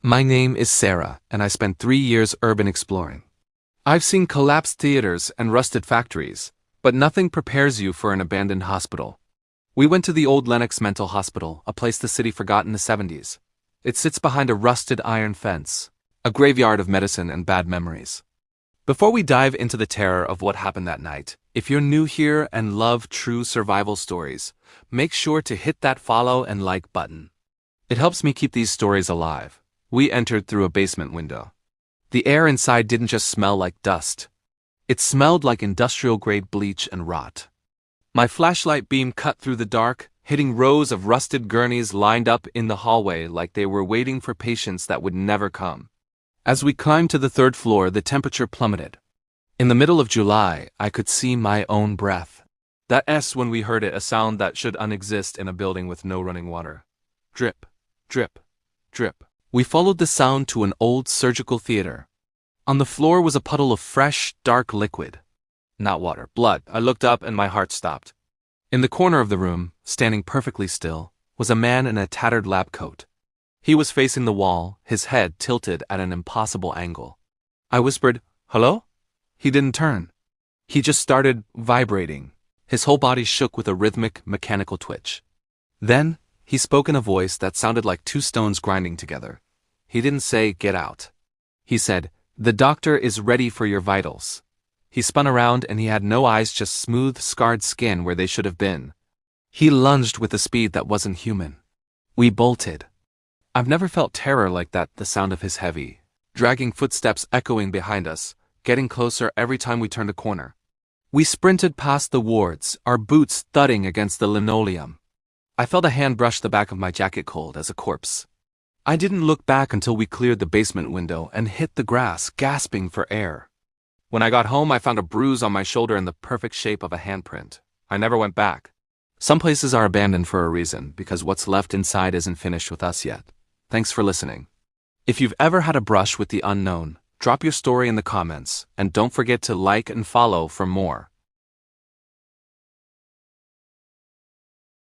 My name is Sarah, and I spent 3 years urban exploring. I've seen collapsed theaters and rusted factories, but nothing prepares you for an abandoned hospital. We went to the old Lenox Mental Hospital, a place the city forgot in the 70s. It sits behind a rusted iron fence, a graveyard of medicine and bad memories. Before we dive into the terror of what happened that night, if you're new here and love true survival stories, make sure to hit that follow and like button. It helps me keep these stories alive. We entered through a basement window. The air inside didn't just smell like dust. It smelled like industrial-grade bleach and rot. My flashlight beam cut through the dark, hitting rows of rusted gurneys lined up in the hallway like they were waiting for patients that would never come. As we climbed to the third floor, the temperature plummeted. In the middle of July, I could see my own breath. That S when we heard it, a sound that should unexist in a building with no running water. Drip, drip, drip. We followed the sound to an old surgical theater. On the floor was a puddle of fresh, dark liquid. Not water, blood. I looked up and my heart stopped. In the corner of the room, standing perfectly still, was a man in a tattered lab coat. He was facing the wall, his head tilted at an impossible angle. I whispered, "Hello?" He didn't turn. He just started vibrating. His whole body shook with a rhythmic, mechanical twitch. Then, he spoke in a voice that sounded like two stones grinding together. He didn't say, "Get out." He said, "The doctor is ready for your vitals." He spun around and he had no eyes, just smooth, scarred skin where they should have been. He lunged with a speed that wasn't human. We bolted. I've never felt terror like that, the sound of his heavy, dragging footsteps echoing behind us, getting closer every time we turned a corner. We sprinted past the wards, our boots thudding against the linoleum. I felt a hand brush the back of my jacket, cold as a corpse. I didn't look back until we cleared the basement window and hit the grass, gasping for air. When I got home, I found a bruise on my shoulder in the perfect shape of a handprint. I never went back. Some places are abandoned for a reason, because what's left inside isn't finished with us yet. Thanks for listening. If you've ever had a brush with the unknown, drop your story in the comments, and don't forget to like and follow for more.